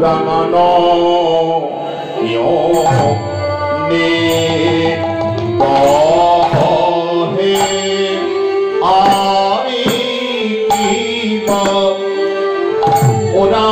রাঙানো নে বহে আই কিবা ওরা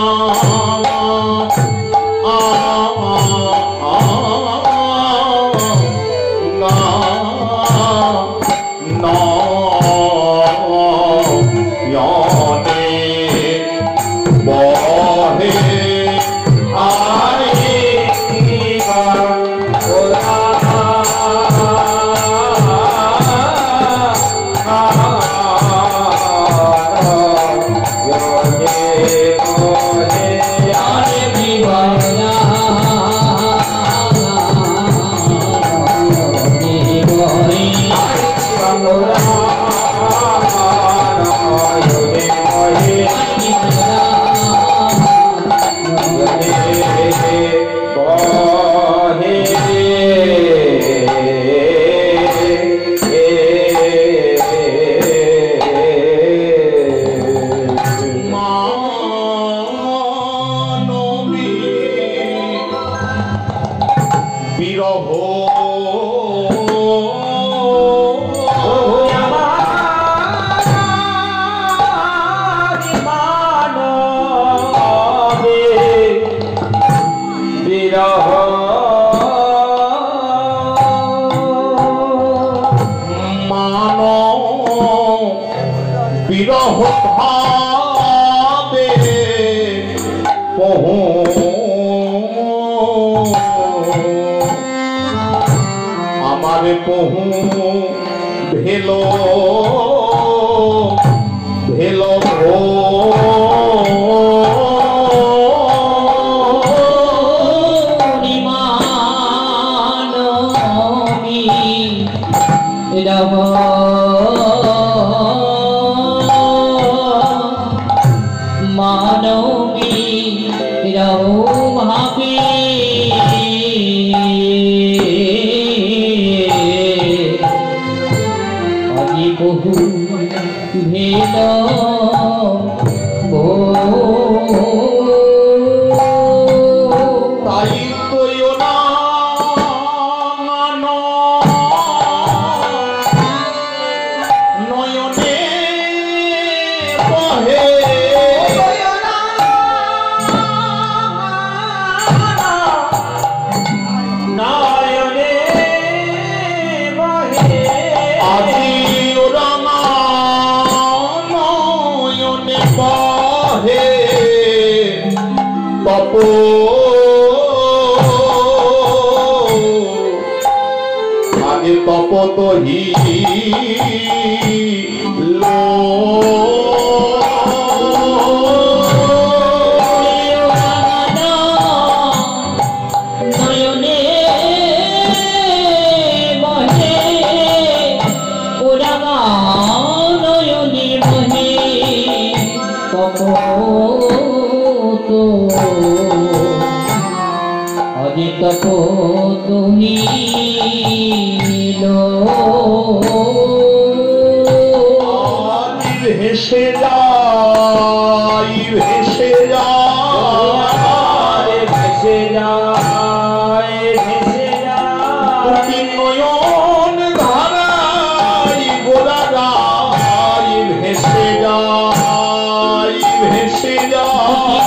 আমারে পহু ভেলো ভেলো আগে তপত ভেসে যাই ভেসে যায় ভেসে যায় ভেসে যায় নয়ন ধারাই গোরা গাই ভেসে যায় ভেসে যায়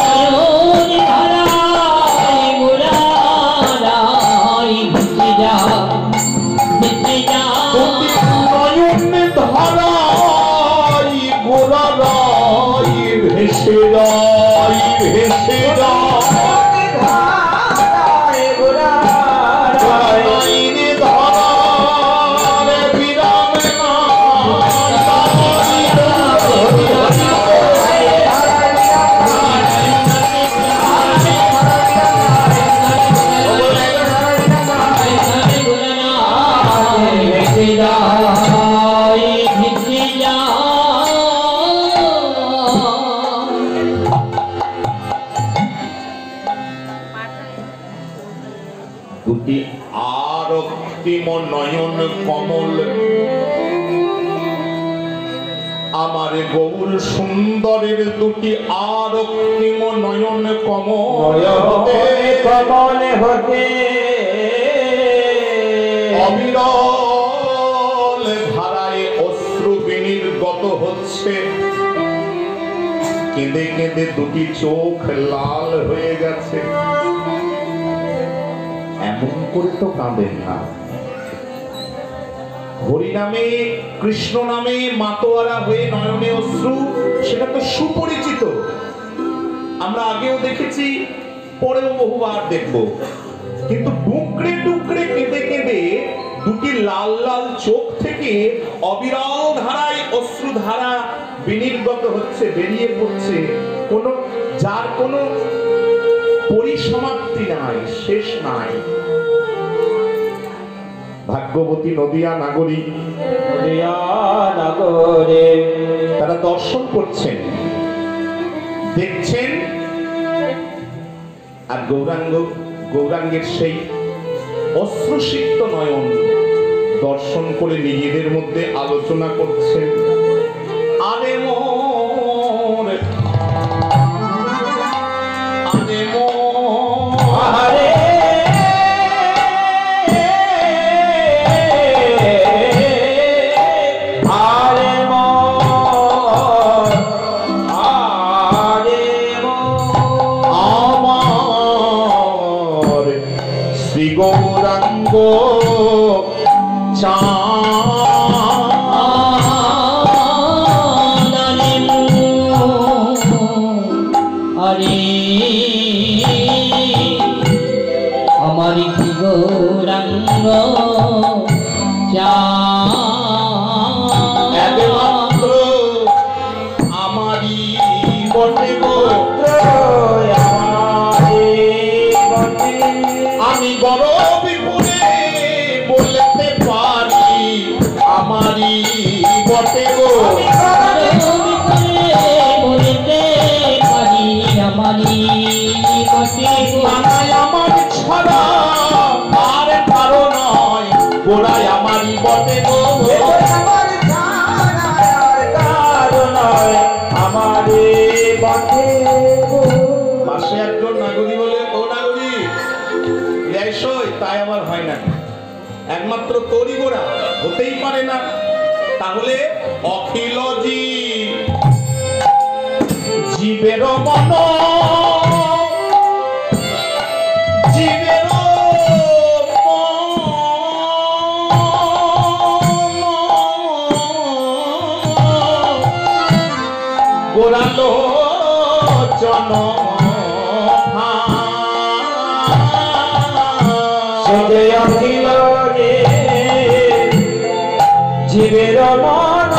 দুটি আরক্তিম নয়ন কমল আমার গৌর সুন্দরের দুটি আর অকৃম নয়ন কমলে হতে অবিরল ধারায় অশ্রু বিনির্গত হচ্ছে। কেঁদে কেঁদে দুটি চোখ লাল হয়ে গেছে। এমন করে তো কাঁদেন না। হরিনামে কৃষ্ণ নামে মাতোয়ারা হয়ে নয়নে অশ্রু, সেটা তো সুপরিচিত। আমরা আগেও দেখেছি, পরেও বহুবার দেখব। কিন্তু ডুকরে ডুকরে কেঁদে কেঁদে দুটি লাল লাল চোখ থেকে অবিরল ধারায় অশ্রু ধারা বিনির্গত হচ্ছে, বেরিয়ে পড়ছে, যার কোনো পরিসমাপ্তি নাই, শেষ নাই। ভাগ্যবতী নদিয়া নাগরী, তারা দর্শন করছেন, দেখছেন, আর গৌরাঙ্গের সেই অশ্রুসিক্ত নয়ন দর্শন করে নিজেদের মধ্যে আলোচনা করছেন। আরে মোর, আরে মোর, গৌরাঙ্গ আরে আমার কি গৌরাঙ্গ একমাত্র আমারই বটে গো, আমি বড় বিপুলে বলতে পারি আমারই বটে গো, বলতে পারি আমারই বটে গো। আমার ছাড়া আর কারো নয়, গোড়ায় আমারই বটে গো, আমার ছাড়া আর কারো নয়, আমারই বটে গো। পাশে একজন নাগরী বলে, ও নাগরী তাই আমার হয় না, একমাত্র তোরই গোড়া, হতেই পারে না। তাহলে অখিল জীবের মন, জীবের গোড়ালো জন জীবের মন,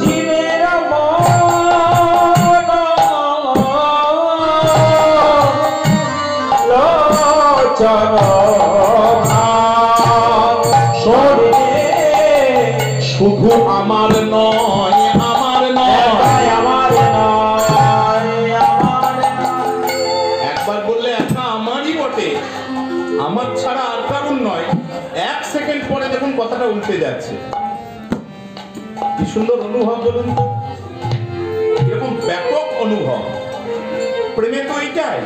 জীবের মন লোচন শরীরে শুধু আমার নয়, আমার নয়, আমার নয়, আমার নয়। একবার বললে একা আমারই বটে, আমার ছাড়া আর কারণ নয়। এক সেকেন্ড পরে দেখুন কথাটা উল্টে যাচ্ছে। কি সুন্দর অনুভব বলুন, এরকম ব্যাপক অনুভব। প্রেমে তো এইটাই,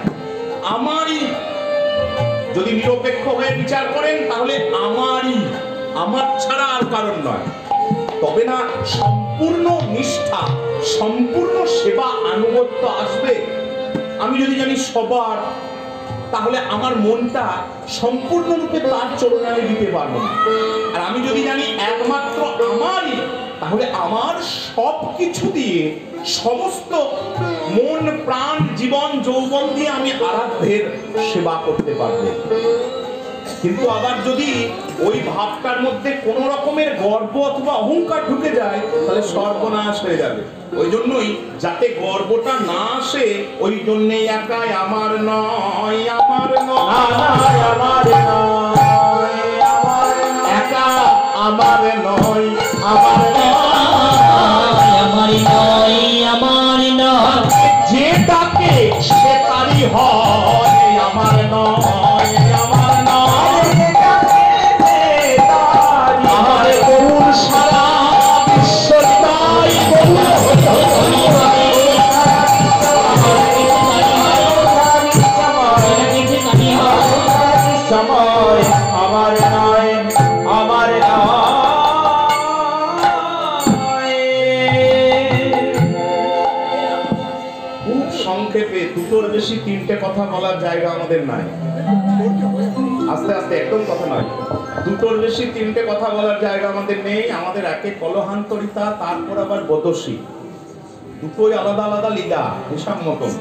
আমারই। যদি নিরপেক্ষ হয়ে বিচার করেন তাহলে আমারই, আমার ছাড়া আর কারণ নয়। তবে না সম্পূর্ণ নিষ্ঠা, সম্পূর্ণ সেবা আনুগত্য আসবে। আমি যদি জানি সবার, তাহলে আমার মনটা সম্পূর্ণরূপে তার চরণে দিতে পারবো না। আর আমি যদি জানি একমাত্র আমারই, তাহলে আমার সব কিছু দিয়ে, সমস্ত মন প্রাণ জীবন যৌবন দিয়ে আমি আরাধ্যের সেবা করতে পারবো। কিন্তু আবার যদি ওই ভাবটার মধ্যে কোনো রকমের গর্ব অথবা অহংকার ঢুকে যায়, তাহলে সর্বনাশ হয়ে যাবে। ওই জন্যই যাতে গর্বটা না আসে, ওই জন্যই একাই আমার নয়, আমার নয়, আমার নয়, একা আমার নয়, আমার নয়, আমার নয়, আমার নয়, যে ডাকে সে তারই হয়, আমার নয়, আমার নয়, আমার গৌর সারা বিশ্ব দুটোর বেশি তিনটে কথা বলার জায়গা আমাদের নাই। আস্তে আস্তে, একদম কথা নয়, দুটোর বেশি তিনটে কথা বলার জায়গা আমাদের নেই। আমাদের একে কলহান্তরিতা, তারপর আবার বদসী, দুটোই আলাদা আলাদা লীলা, হিসাব মতন।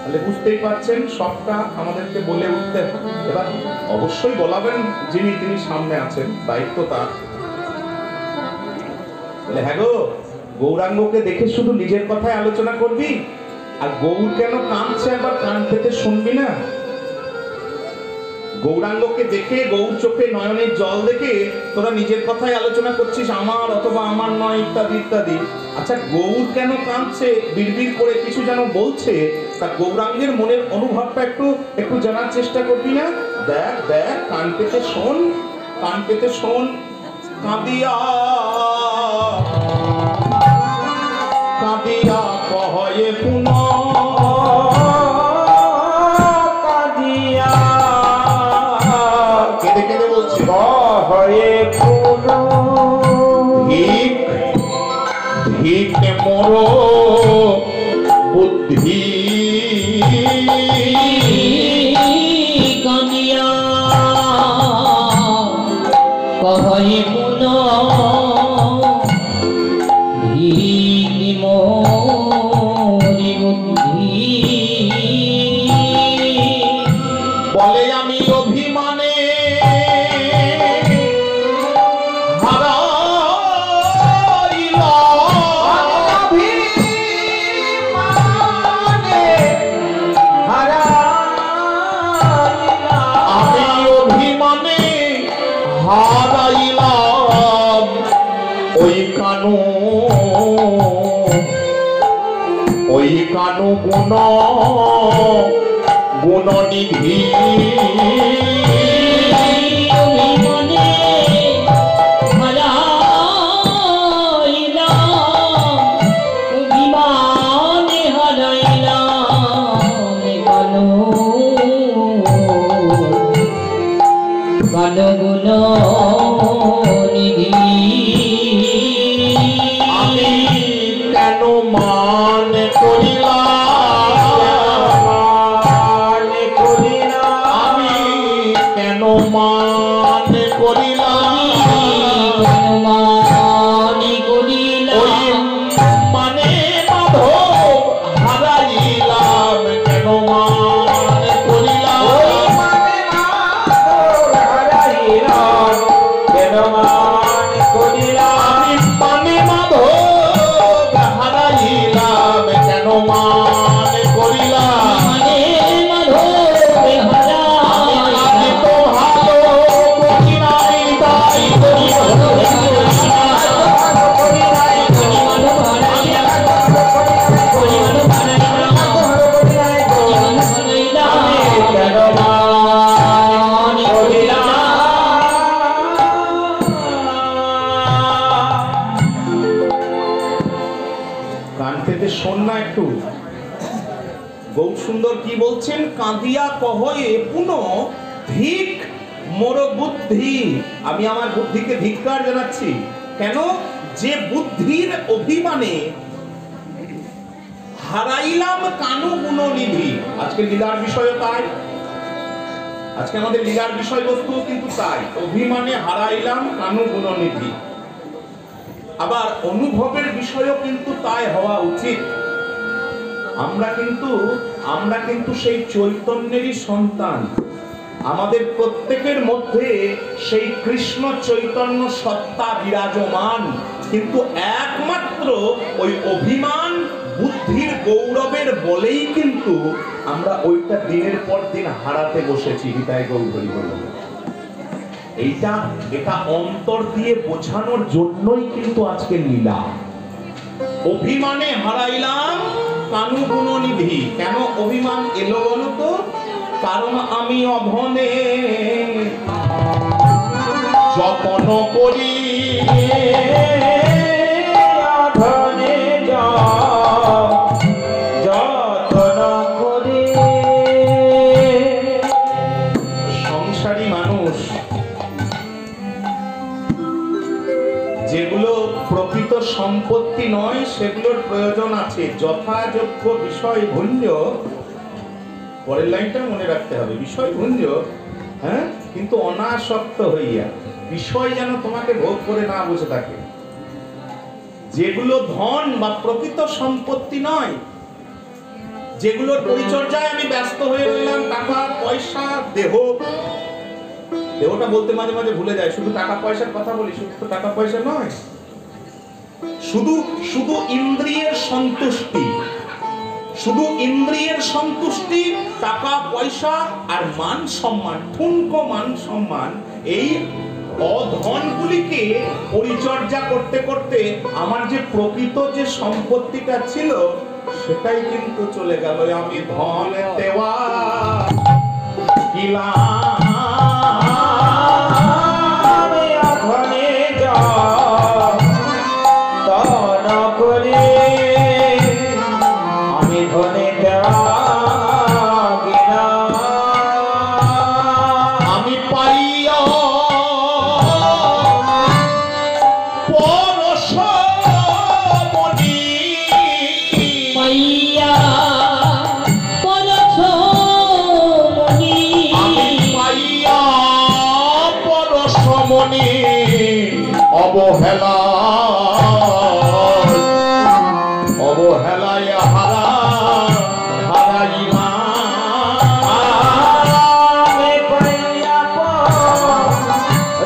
তাহলে বুঝতেই পারছেন সবটা আমাদেরকে বলে উঠতে হবে। এবার অবশ্যই বলাবেন যিনি তিনি সামনে আছেন, দায়িত্ব তার। বলে হ্যাঁ গো, গৌরাঙ্গকে দেখে শুধু নিজের কথায় আলোচনা করবি, আর গৌর কেন কাঁদছে একবার কান পেতে শুনবি না? গৌরাঙ্গকে দেখে, গৌর চোখে নয়নের জল দেখে তোরা নিজের কথাই আলোচনা করছিস, আমার অথবা আমার নয় ইত্যাদি ইত্যাদি। আচ্ছা, গৌর কেন কাঁদছে, বিড়বিড় করে কিছু যেন বলছে, তা গৌরাঙ্গের মনের অনুভবটা একটু একটু জানার চেষ্টা করবি না? দেখ দেখ, কান পেতে শোন, কান পেতে শোন। কাঁদিয়া কাঁদিয়া কহে পুনঃ, কাঁদিয়া কেঁদে কেঁদে বলছে কহে পুনঃ, ধিক ধিক মোর বুদ্ধি, কাঁদিয়া কহে পুনঃ, ধিক মোরি বুদ্ধি। বলে আমি অভিমানে হারাইলাম ওই কানু গুণ গুণনিধি। অভিমানে হারাইলাম, অভিমানে হারাইলাম কানু গুণ নিধি। আমি কেন মান করিলাম, আমি কেন মান করিলাম, ওই মানে মাধব হারাইলাম, কেন মান করিলাম, আমি মানে মাধব হারাইলাম, কেন মান করিলাম, আমি তো ভালো করি নাই, তাই করি কান পেতে শোন না একটু। গৌর সুন্দর কি বলছেন? কাঁদিয়া কহে পুনঃ, ধিক মোর বুদ্ধি। আমি আমার বুদ্ধিকে ধিক্কার জানাচ্ছি। কেন? যে বুদ্ধির অভিমানে হারাইলাম কানু গুণনিধি। আজকে লীলার বিষয় তাই, আজকে আমাদের লীলার বিষয়বস্তু কিন্তু তাই, অভিমানে হারাইলাম কানু গুণনিধি। আবার অনুভবের বিষয়ও কিন্তু তাই হওয়া উচিত। আমরা কিন্তু সেই চৈতন্যেরই সন্তান। আমাদের প্রত্যেকের মধ্যে সেই কৃষ্ণ চৈতন্য সত্তা বিরাজমান, কিন্তু একমাত্র ওই অভিমান বুদ্ধির গৌরবের বলেই কিন্তু আমরা ওইটা দিনের পর দিন হারাতে বসেছি। হৃদয় গৌরী বলে এটা অন্তর দিয়ে বোঝানোর জন্যই কিন্তু আজকে লীলা। অভিমানে হারাইলাম কানু গুণনিধি। কেন অভিমান এলো বলো তো? কারণ আমি অধনে যতন করি, অধনে যতন করি। সংসারী মানুষ যেগুলো প্রকৃত সন্তান সম্পত্তি নয়, সেগুলোর প্রয়োজন আছে। যথাযোগ্য বিষয় ভুঞ্জ, পরের লাইনটা মনে রাখতে হবে, বিষয় ভুঞ্জ, হ্যাঁ, কিন্তু অনাসক্ত হইয়া। বিষয় যেন তোমাকে ভোগ করে না বসে থাকে। যেগুলো ধন বা প্রকৃত সম্পত্তি নয়, যেগুলোর পরিচর্যায় আমি ব্যস্ত হয়ে রইলাম, টাকা পয়সা, দেহ, দেহটা বলতে মাঝে মাঝে ভুলে যায়, শুধু টাকা পয়সার কথা বলি, শুধু তো টাকা পয়সা নয়, শুধু শুধু ইন্দ্রিয়ের সন্তুষ্টি, শুধু ইন্দ্রিয়ের সন্তুষ্টি, টাকা পয়সা আর মান সম্মান, ঠুনকো মান সম্মান, এই অধনগুলিকে পরিচর্যা করতে করতে আমার যে প্রকৃত যে সম্পত্তিটা ছিল সেটাই কিন্তু চলে গেল। আমি ধন দেওয়া কিলা অবহেলা অবহেলায় হারা হারাইলা আমি পাইয়া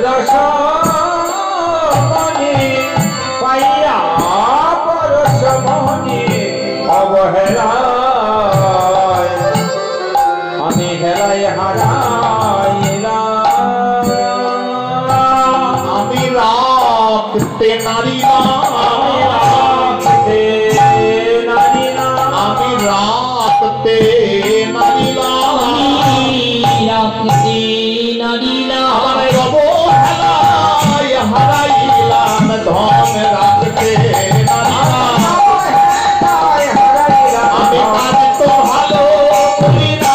রসমণি পাইয়া পরশমণি অবহেলায় আমি হেলায় হারাইলা। রাখতে নারী না, আমি রাখতে নারী না, আমার অবহেলায় হারাইলাম ধন রাখতে নারী না, আমি কাজ তো ভালো করি না,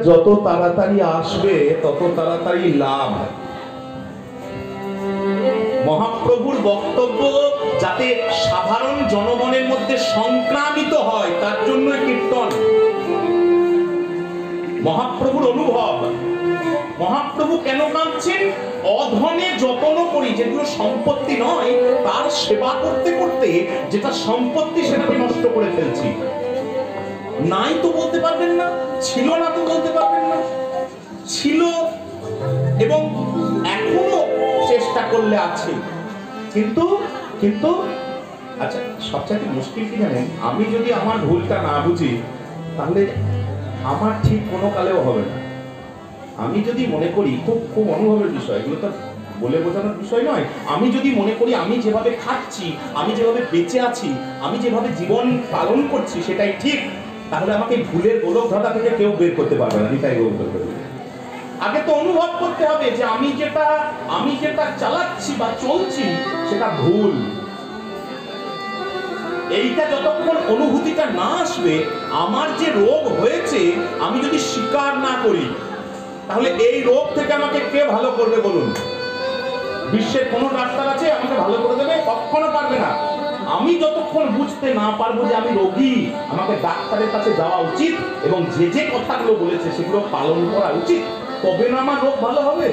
যত তাড়াতাড়ি আসবে তত তাড়াতাড়ি লাভ। মহাপ্রভুর বক্তব্য যাতে সাধারণ জনগণের মধ্যে সংক্রামিত হয় তার জন্য কীর্তন। মহাপ্রভুর অনুভব, মহাপ্রভু কেন কাঁদছেন? অধনে যতন করি, যেগুলো সম্পত্তি নয় তার সেবা করতে করতে যেটা সম্পত্তি সেটাকে নষ্ট করে ফেলছি। নাই তো বলতে পারবেন না, ছিল না তো বলতে পারবেন না, ছিল এবং এখনো চেষ্টা করলে আছে, কিন্তু কিন্তু আচ্ছা সবচেয়ে মুশকিল কি জানেন? আমি যদি আমার ভুলটা না বুঝি তাহলে আমার ঠিক কোনো কালেও হবে না। আমি যদি মনে করি, খুব খুব অনুভবের বিষয়, এগুলো তো বলে বোঝানোর বিষয় নয়, আমি যদি মনে করি আমি যেভাবে খাচ্ছি, আমি যেভাবে বেঁচে আছি, আমি যেভাবে জীবন পালন করছি সেটাই ঠিক, তাহলে আমাকে ভুলের গোলক ধাঁধা থেকে কেউ বের করতে পারবে না। নিতাই গৌর করতে হবে। আগে তো অনুভব করতে হবে যে আমি যেটা চালাচ্ছি বা চলছি সেটা ভুল। এইটা যতক্ষণ অনুভূতিটা না আসবে, আমার যে রোগ হয়েছে আমি যদি স্বীকার না করি, তাহলে এই রোগ থেকে আমাকে কে ভালো করবে বলুন? বিশ্বের কোনো ডাক্তার আছে আমাকে ভালো করে দেবে? কখনো পারবে না। আমি যতক্ষণ বুঝতে না পারবো যে আমি রোগী, আমাকে ডাক্তারের কাছে যাওয়া উচিত এবং যে যে কথাগুলো বলেছে সেগুলো পালন করা উচিত, তবে না আমার রোগ ভালো হবে।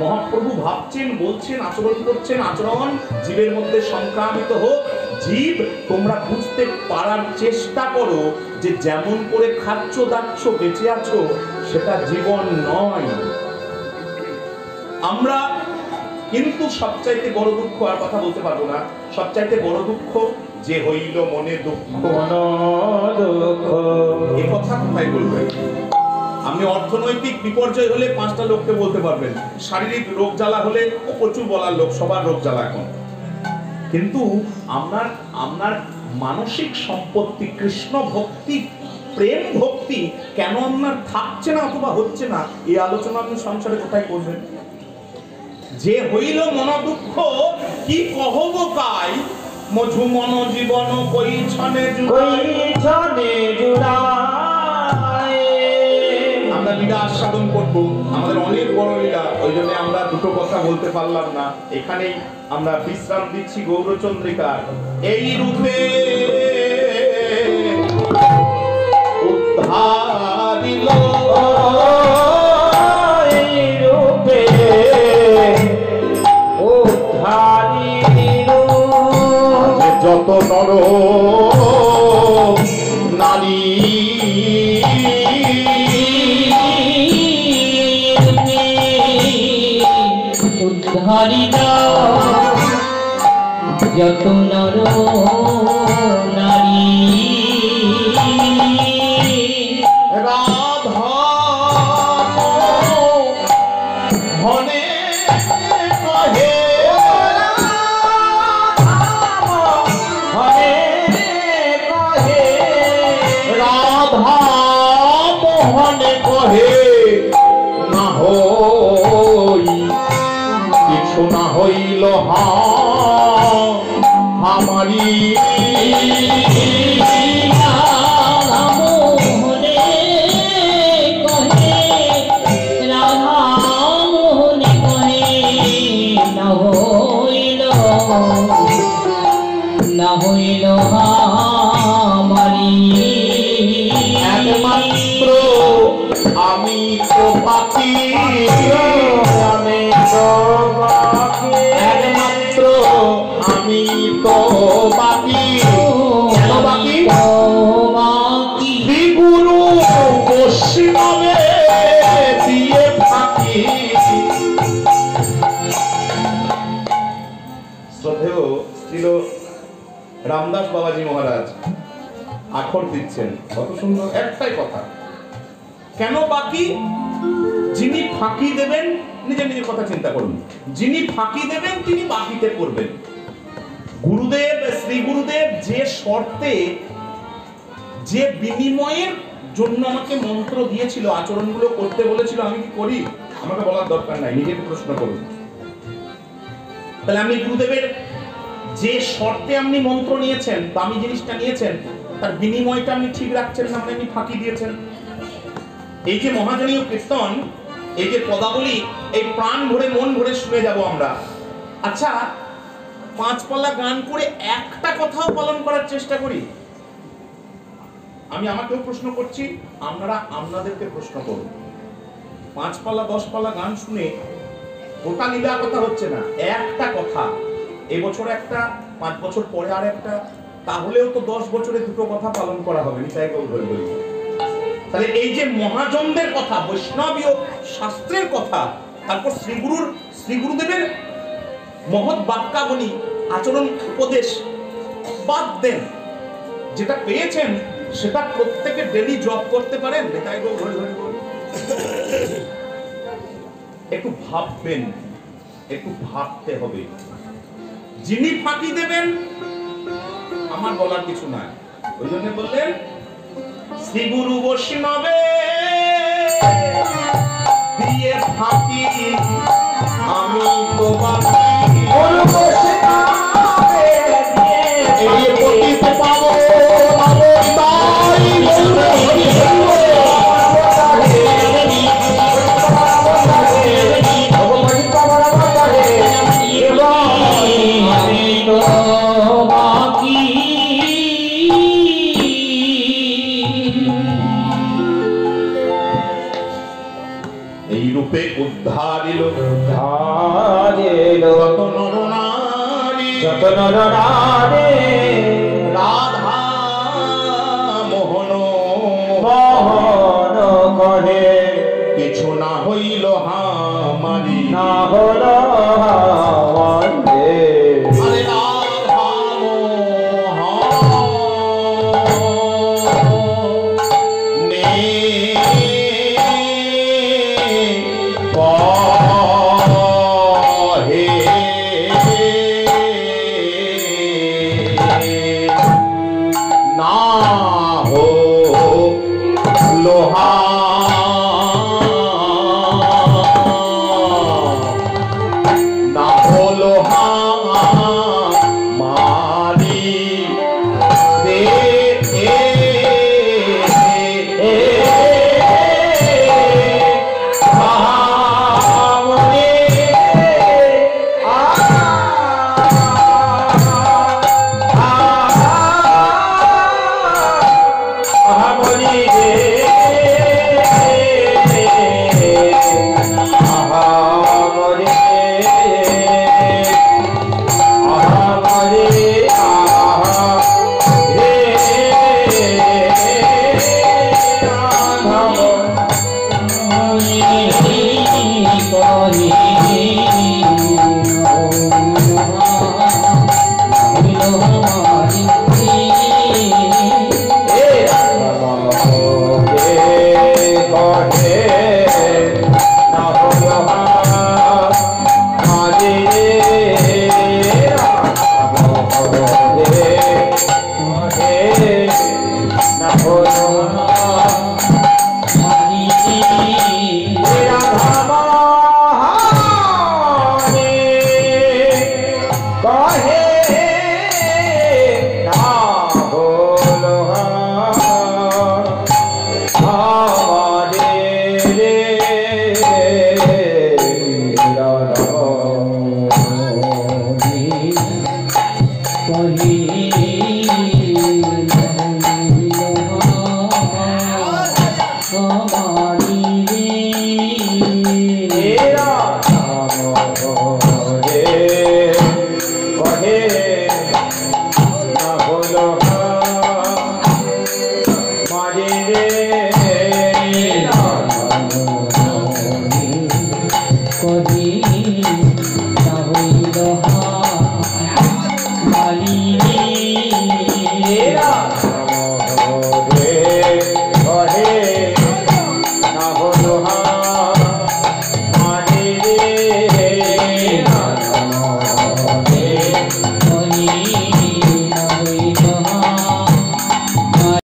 মহাপ্রভু ভাবছেন, বলছেন, আচরণ করছেন, আচরণ জীবের মধ্যে সংক্রামিত হোক। জীব তোমরা বুঝতে পারার চেষ্টা করো যে যেমন করে খাচ্ছ দাচ্ছ বেঁচে আছো সেটা জীবন নয়। আমরা কিন্তু সবচাইতে বড় দুঃখ, আর কথা বলতে পারবো না, সবচাইতে বড় দুঃখ যে হইল মনে দুঃখ, এ কথা কোথায় বলবেন? আপনি অর্থনৈতিক বিপর্যয় হলে 5টা লোককে বলতে পারবেন, শারীরিক রোগ জ্বালা হলে প্রচুর বলার লোক, সবার রোগ জ্বালা এখন। কিন্তু আপনার মানসিক সম্পত্তি, কৃষ্ণ ভক্তি, প্রেম ভক্তি কেন আপনার থাকছে না অথবা হচ্ছে না, এই আলোচনা আপনি সংসারে কোথায় করবেন? যে হইল মন দুঃখ কি কহব কাই মধু মন জীবন কইছনে জুড়ায়। আমরা লীলা আস্বাদন করবো, আমাদের অনেক বড় লীলা, ওই জন্য আমরা দুটো কথা বলতে পারলাম না। এখানেই আমরা বিশ্রাম দিচ্ছি গৌরচন্দ্রিকার। এই রূপে উদ্ধারিল, এই রূপে উদ্ধারিল যত নর নারী উদ্ধারিল যত নর নারী রাধা মনে কহে রাধা মোহনে কহে না হই কিছু না হইল আমারি না হইল আমারি একমাত্র আমি তো বাকি, আমি তো বাকি, একমাত্র আমি তো বাকি। কেন বাকি? শ্রী গুরু বৈষ্ণবে দিয়ে ফাঁকি। শ্রদ্ধেয় ছিল রামদাস বাবাজি মহারাজ আখর দিচ্ছেন, কত সুন্দর একটাই কথা। কেন বাকি? যিনি ফাঁকি দেবেন, নিজের নিজের কথা চিন্তা করুন, যিনি ফাঁকি দেবেন তিনি বাকিতে করবেন। গুরুদেব, শ্রী গুরুদেব যে শর্তে, যে বিনিময়ের জন্য আমাকে মন্ত্র দিয়েছিল, আচরণগুলো করতে বলেছিল, আমি কি করি? আমাকে বলার দরকার নাই, নিজেকে প্রশ্ন করুন। তাহলে আমি গুরুদেবের যে শর্তে আপনি মন্ত্র নিয়েছেন, দামি জিনিসটা নিয়েছেন, তার বিনিময়টা আপনি ঠিক রাখছেন না, মানে আপনি ফাঁকি দিয়েছেন। এই যে মহাজনীয় কীর্তন, এই যে পদাবলী, এই প্রাণ ভরে মন ভরে শুনে যাব আমরা। আচ্ছা, 5 পাল্লা গান করে একটা কথাও পালন করার চেষ্টা করি? আমি আমাকেও প্রশ্ন করছি, আপনারা আপনাদেরকে প্রশ্ন করুন। 5 পাল্লা 10 পাল্লা গান শুনে গোটা লীলা কথা হচ্ছে না, একটা কথা, এবছর একটা, 5 বছর পরে আর একটা, তাহলেও তো 10 বছরে দুটো কথা পালন করা হবে। নিতাই গৌর হরি বলি। তাহলে এই যে মহাজনদের কথা, বৈষ্ণবীয় শাস্ত্রের কথা, তারপর শ্রী গুরুদেবের মহৎ বাক্যাবলী, আচরণ উপদেশ বাদ দেন, যেটা পেয়েছেন সেটা প্রত্যেকে ডেলি জব করতে পারেন। নিতাই গৌর হরি হরি বলি। একটু ভাববেন, একটু ভাবতে হবে। যিনি ফাঁকি দেবেন, আমার বলার কিছু নাই, ওই জন্য বললেন শ্রী গুরু বৈষ্ণবে দিয়ে ফাঁকি আমি তো বাকি। গুরু বৈষ্ণবে দিয়ে পতিতে পাবো তাই এই রূপে উদ্ধারিল যত নর নারী, রাধা মোহন কহে কিছু না হইল হামারি, না হল আরে রাধা মোহন নে না হো লোহা हमारी कही